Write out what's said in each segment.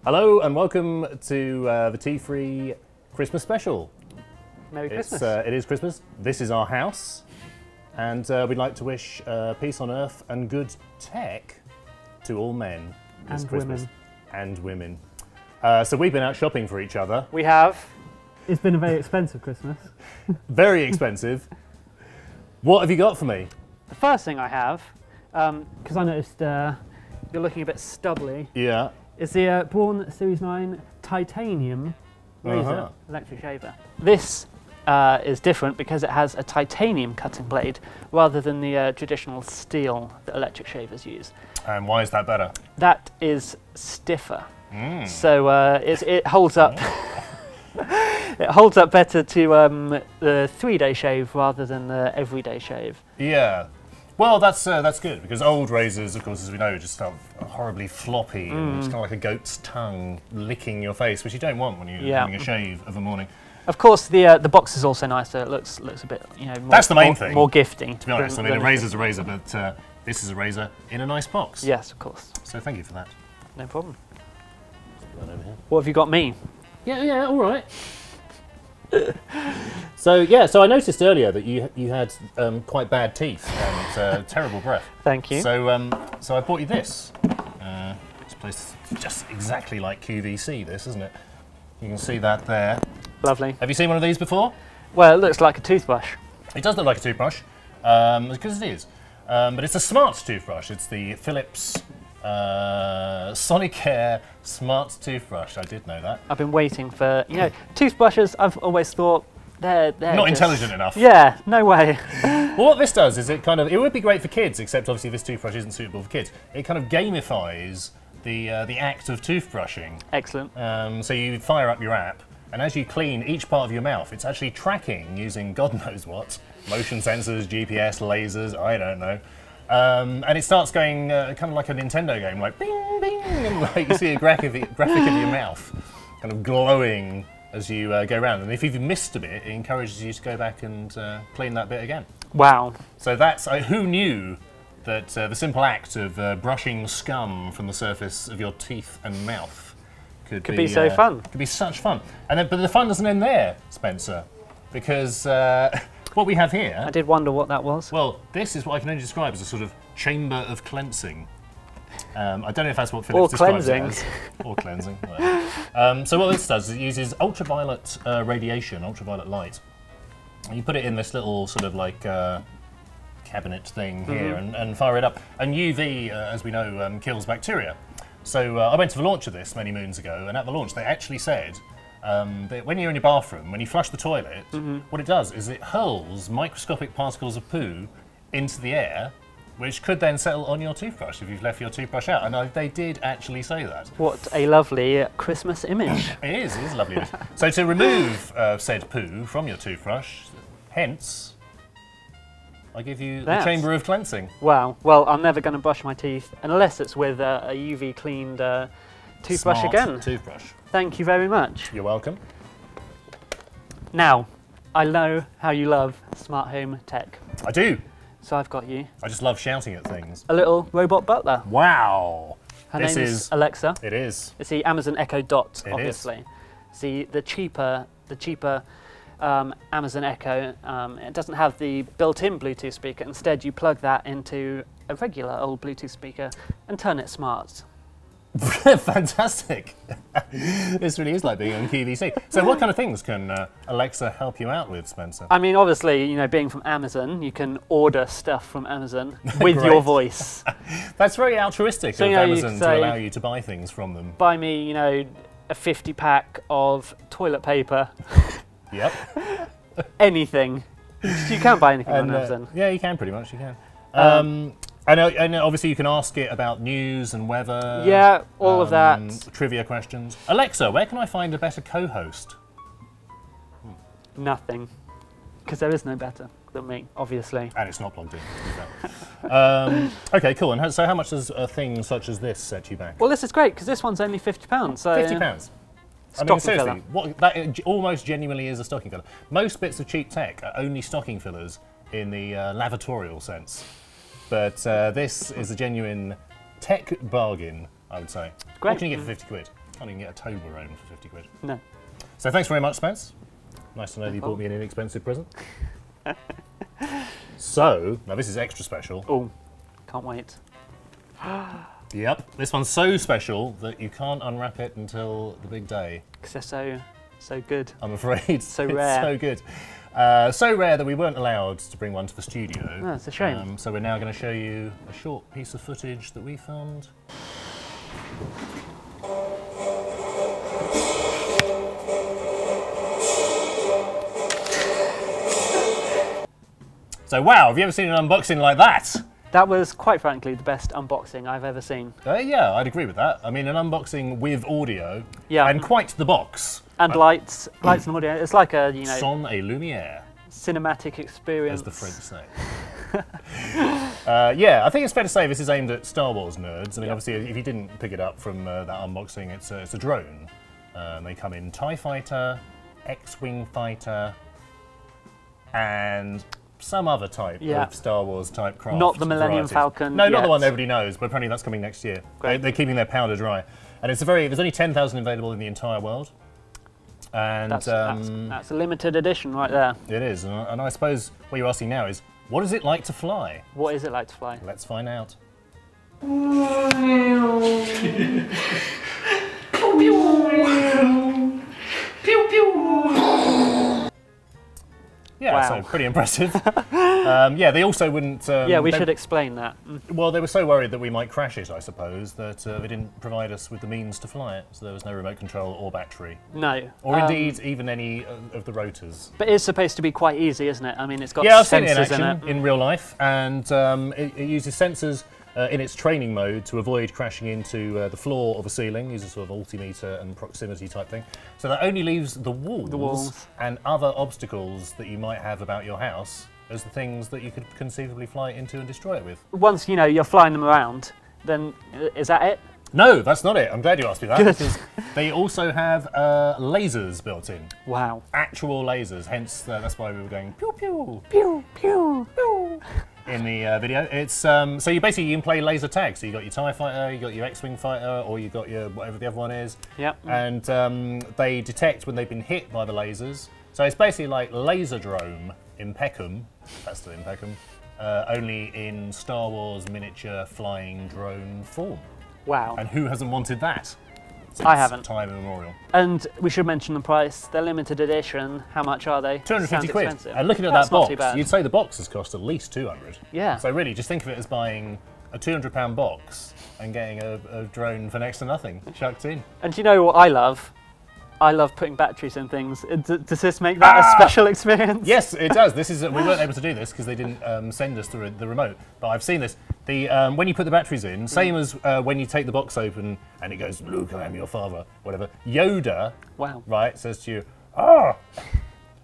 Hello and welcome to the Tea-Free Christmas special. Merry Christmas. It is Christmas. This is our house, and we'd like to wish peace on earth and good tech to all men this And Christmas. women. And women. So we've been out shopping for each other. We have. It's been a very expensive Christmas. Very expensive. What have you got for me? The first thing I have, Because I noticed you're looking a bit stubbly, Yeah. it's the Braun Series 9 titanium razor electric shaver. This is different because it has a titanium cutting blade rather than the traditional steel that electric shavers use. And why is that better? That is stiffer. So it holds up. It holds up better to the 3-day shave rather than the everyday shave. Yeah. Well, that's good, because old razors, of course, as we know, just felt horribly floppy and it's kind of like a goat's tongue licking your face, which you don't want when you're having a shave of a morning. Of course, the box is also nicer. It looks a bit, you know, more, That's the main thing. More gifty. To be honest, I mean, a razor's a razor, but this is a razor in a nice box. Yes, of course. So thank you for that. No problem. Right over here. What have you got me? Yeah, all right. So I noticed earlier that you had quite bad teeth and terrible breath. Thank you. So I bought you this. It's placed just exactly like QVC. This, isn't it? You can see that there. Lovely. Have you seen one of these before? Well, it looks like a toothbrush. It does look like a toothbrush, because it is. But it's a smart toothbrush. It's the Philips Sonicare Smart Toothbrush. I did know that. I've been waiting for, you know, toothbrushes. I've always thought they're Not just intelligent enough. Yeah, no way. Well, what this does is it would be great for kids, except obviously this toothbrush isn't suitable for kids. It kind of gamifies the act of toothbrushing. Excellent. So you fire up your app, and as you clean each part of your mouth, it's actually tracking using God knows what, motion sensors, GPS, lasers, I don't know. And it starts going kind of like a Nintendo game, like bing, bing, and like you see a graphic of your mouth kind of glowing as you go around. And if you've missed a bit, it encourages you to go back and clean that bit again. Wow. So that's, who knew that the simple act of brushing scum from the surface of your teeth and mouth could be so fun. Could be such fun. And then, but the fun doesn't end there, Spencer, because what we have here... I did wonder what that was. Well, this is what I can only describe as a sort of chamber of cleansing. I don't know if that's what Philips describes it as. Or cleansing. So what this does is it uses ultraviolet radiation, ultraviolet light. And you put it in this little sort of like cabinet thing here and fire it up. And UV, as we know, kills bacteria. So I went to the launch of this many moons ago, and at the launch they actually said that when you're in your bathroom, when you flush the toilet, what it does is it hurls microscopic particles of poo into the air, which could then settle on your toothbrush if you've left your toothbrush out. And they did actually say that. What a lovely Christmas image. It is a lovely image. So to remove said poo from your toothbrush, hence, I give you the chamber of cleansing. Wow. Well, I'm never going to brush my teeth unless it's with a UV cleaned toothbrush Smart again. Toothbrush. Thank you very much. You're welcome. Now, I know how you love smart home tech. I do. So I've got you I just love shouting at things. a little robot butler. Wow. Her This name is- is Alexa. It is. It's the Amazon Echo Dot, It obviously. It's the cheaper Amazon Echo. It doesn't have the built-in Bluetooth speaker. Instead, you plug that into a regular old Bluetooth speaker and turn it smart. Fantastic. This really is like being on QVC. So what kind of things can Alexa help you out with, Spencer? I mean, obviously, you know, being from Amazon, you can order stuff from Amazon with your voice. That's very altruistic So, of you know, you Amazon could to say- allow you to buy things from them. Buy me, you know, a 50-pack of toilet paper. Yep. Anything. You can buy anything on Amazon. Yeah, you can pretty much, you can. And obviously you can ask it about news and weather. Yeah, all of that. Trivia questions. Alexa, where can I find a better co-host? Nothing. Because there is no better than me, obviously. And it's not plugged in. to be fair. Okay, cool. And so how much does a thing such as this set you back? Well, this is great, because this one's only £50. So £50. I mean, Stocking seriously, filler. that almost genuinely is a stocking filler. Most bits of cheap tech are only stocking fillers in the lavatorial sense. But this is a genuine tech bargain, I would say. Great. What can you get for 50 quid? Can't even get a Toblerone for 50 quid. No. So thanks very much, Spence. Nice to know that you bought me an inexpensive present. So, now this is extra special. Oh, can't wait. Yep, this one's so special that you can't unwrap it until the big day. Because they're so good. I'm afraid. So rare. It's so good. So rare that we weren't allowed to bring one to the studio. Oh, it's a shame. So we're now going to show you a short piece of footage that we filmed. So wow, have you ever seen an unboxing like that? That was, quite frankly, the best unboxing I've ever seen. Yeah, I'd agree with that. I mean, an unboxing with audio, yeah, and quite the box. And lights and audio. It's like a, you know... Son et lumière. Cinematic experience. As the French say. Yeah, I think it's fair to say this is aimed at Star Wars nerds. I mean, obviously, if you didn't pick it up from that unboxing, it's a drone. They come in TIE Fighter, X-Wing Fighter, and some other type of Star Wars type craft. Not the Millennium varieties. Falcon. No, not the one everybody knows, but apparently that's coming next year. They're keeping their powder dry. And it's there's only 10,000 available in the entire world. And that's a limited edition right there. It is. And I suppose what you're asking now is, what is it like to fly? What is it like to fly? Let's find out. Yeah, wow. So pretty impressive. Yeah, they also wouldn't... yeah, we should explain that. Well, they were so worried that we might crash it, I suppose, that they didn't provide us with the means to fly it. So there was no remote control or battery. No. Or indeed, even any of the rotors. But it's supposed to be quite easy, isn't it? I mean, it's got I've seen sensors it in action in it. In real life, and it uses sensors in its training mode to avoid crashing into the floor or the ceiling, uses sort of altimeter and proximity type thing. So that only leaves the walls and other obstacles that you might have about your house as the things that you could conceivably fly into and destroy it with. Once, you know, you're flying them around, then is that it? No, that's not it. I'm glad you asked me that. Because they also have lasers built in. Wow. Actual lasers, hence that's why we were going pew pew pew pew pew in the video. It's so you can play laser tag. So you got your TIE Fighter, you got your X-Wing Fighter, or you got your whatever the other one is. Yep. And they detect when they've been hit by the lasers. So it's basically like Laserdrome in Peckham. That's still in Peckham. Only in Star Wars miniature flying drone form. Wow. And who hasn't wanted that? I haven't. Time immemorial. And we should mention the price. They're limited edition. How much are they? 250 quid. Expensive. And looking at that box, you'd say the box has cost at least 200. Yeah. So really, just think of it as buying a £200 box and getting a drone for next to nothing, chucked in. And do you know what I love? I love putting batteries in things. Does this make that a special experience? Yes, it does. This is we weren't able to do this because they didn't send us the remote. But I've seen this. When you put the batteries in, same as when you take the box open and it goes, "Luke, I am your father," whatever. Yoda, right, says to you,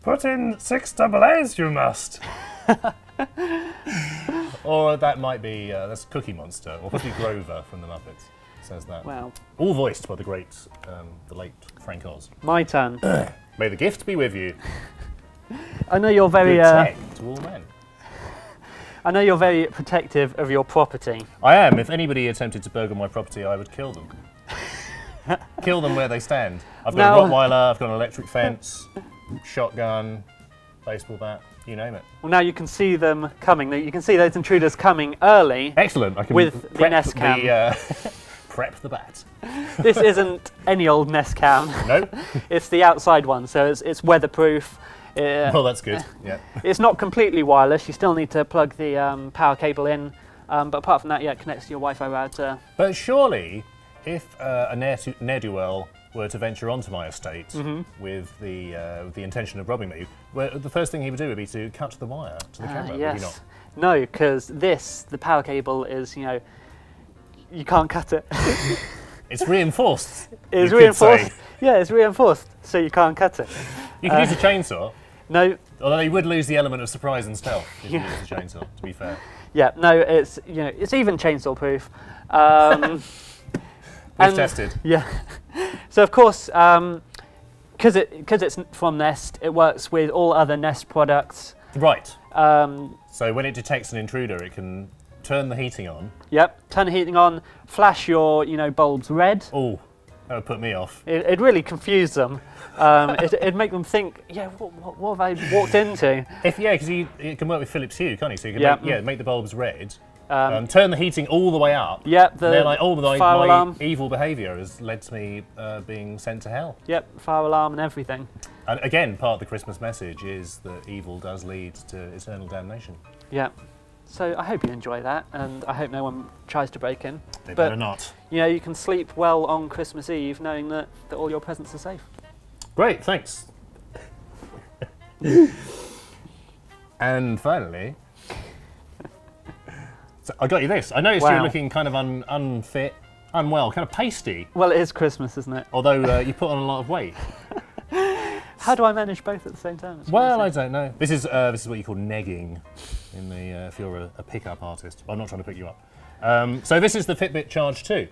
put in 6 AA's, you must. Or that might be that's Cookie Monster, or possibly Grover from the Muppets. Says that. Wow. All voiced by the great, the late Frank Oz. My turn. May the gift be with you. I know you're very. To all men. I know you're very protective of your property. I am. If anybody attempted to burgle my property, I would kill them. Kill them where they stand. I've got a Rottweiler. I've got an electric fence, shotgun, baseball bat. You name it. Well, now you can see them coming. You can see those intruders coming early. Excellent. I can with the Nest Cam. Prep the bat. This isn't any old Nest Cam. Nope. It's the outside one, so it's weatherproof. Well, that's good. Yeah. It's not completely wireless. You still need to plug the power cable in, but apart from that, yeah, it connects to your Wi-Fi router. But surely, if a ne'er-do-well were to venture onto my estate with the intention of robbing me, the first thing he would do would be to cut the wire to the camera. Yes. Would he not? No, because the power cable is, you can't cut it. It's reinforced. It's reinforced. Yeah, it's reinforced, so you can't cut it. You can use a chainsaw. No. Although you would lose the element of surprise and stealth if you use a chainsaw, to be fair. Yeah, no, it's it's even chainsaw proof. We've tested. Yeah. So of course, because it's from Nest, it works with all other Nest products. Right. So when it detects an intruder, it can turn the heating on. Yep. Turn the heating on. Flash your bulbs red. Oh. That would put me off. It'd really confuse them. It'd make them think, yeah, what have I walked into? Because it can work with Philips Hue, can't you? So you can make the bulbs red, turn the heating all the way up. Yep. They're like, my evil behaviour has led to me being sent to hell. Yep, fire alarm and everything. And again, part of the Christmas message is that evil does lead to eternal damnation. Yep. So I hope you enjoy that, and I hope no one tries to break in. They better not. You know, you can sleep well on Christmas Eve knowing that all your presents are safe. Great, thanks. And finally, so I got you this. I noticed you were looking kind of unfit, unwell, kind of pasty. Well, it is Christmas, isn't it? Although you put on a lot of weight. How do I manage both at the same time? Well, I don't know. This is what you call negging, if you're a pickup artist. I'm not trying to pick you up. So this is the Fitbit Charge 2.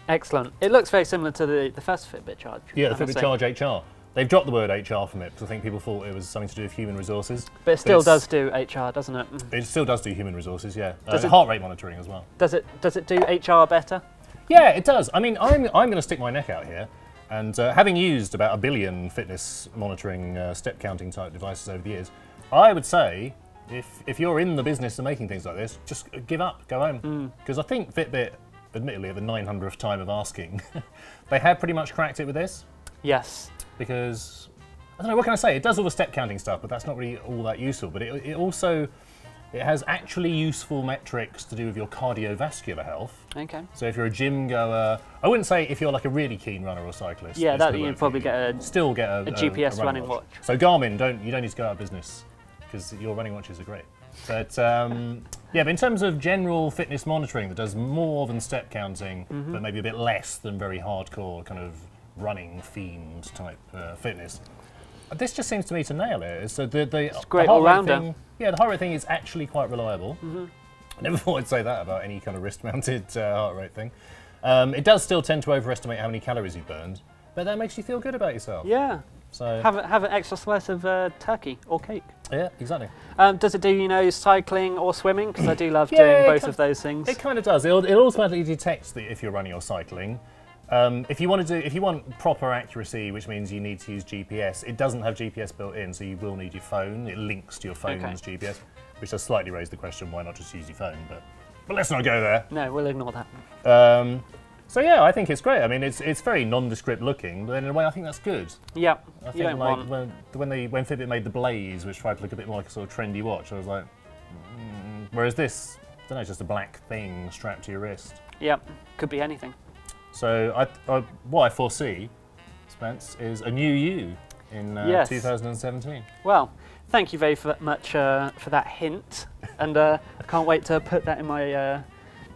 Excellent. It looks very similar to the first Fitbit Charge. Yeah, the Fitbit Charge HR. They've dropped the word HR from it because I think people thought it was something to do with human resources. But it still does do HR, doesn't it? It still does do human resources, yeah. Heart rate monitoring as well. Does it do HR better? Yeah, it does. I mean, I'm going to stick my neck out here. And having used about 1 billion fitness monitoring step counting type devices over the years, I would say if you're in the business of making things like this, just give up, go home. Because I think Fitbit, admittedly at the 900th time of asking, they had pretty much cracked it with this. Yes. Because, I don't know, what can I say? It does all the step counting stuff, but that's not really all that useful. But it also, it has actually useful metrics to do with your cardiovascular health. Okay. So if you're a gym goer, I wouldn't say if you're like a really keen runner or cyclist. Yeah, that you'd probably get a GPS running watch. So Garmin, you don't need to go out of business because your running watches are great. But yeah, but in terms of general fitness monitoring that does more than step counting, but maybe a bit less than very hardcore kind of running themed type fitness, this just seems to me to nail it. So it's great all-rounder. Yeah, the heart rate thing is actually quite reliable. I never thought I'd say that about any kind of wrist-mounted heart rate thing. It does still tend to overestimate how many calories you've burned, but that makes you feel good about yourself. Yeah. So have an extra slice of turkey or cake. Yeah, exactly. Does it do cycling or swimming? Because I do love doing both of those things. It kind of does. It automatically detects that if you're running or cycling. If you want proper accuracy, which means you need to use GPS, it doesn't have GPS built in, so you will need your phone. It links to your phone's GPS, which does slightly raise the question, why not just use your phone? But let's not go there. No, we'll ignore that. So yeah, I think it's great. I mean, it's very nondescript looking, but in a way, I think that's good. Yeah. I think when Fitbit made the Blaze, which tried to look a bit more like a sort of trendy watch, I was like, whereas this, I don't know, it's just a black thing strapped to your wrist. Yep. Could be anything. So what I foresee, Spence, is a new you in 2017. Well, thank you very much for that hint, and I can't wait to put that in my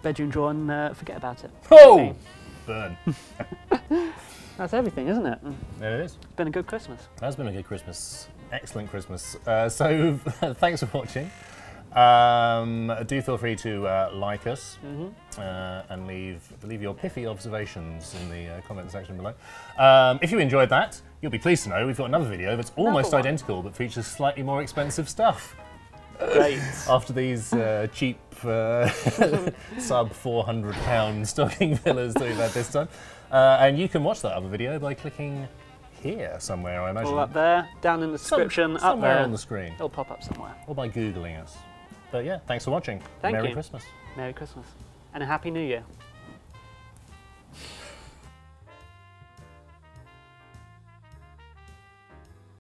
bedroom drawer and forget about it. Oh! Burn. That's everything, isn't it? There it is. It's been a good Christmas. It has been a good Christmas. Excellent Christmas. So thanks for watching. Do feel free to like us and leave your pithy observations in the comment section below. If you enjoyed that, you'll be pleased to know we've got another video that's almost identical but features slightly more expensive stuff. Great. After these cheap sub £400 stocking fillers that we've had this time. And you can watch that other video by clicking here somewhere, I imagine. All up there, down in the description, somewhere up there. on the screen. It'll pop up somewhere. Or by Googling us. But yeah, thanks for watching. Thank you. Merry Christmas. Merry Christmas. And a Happy New Year.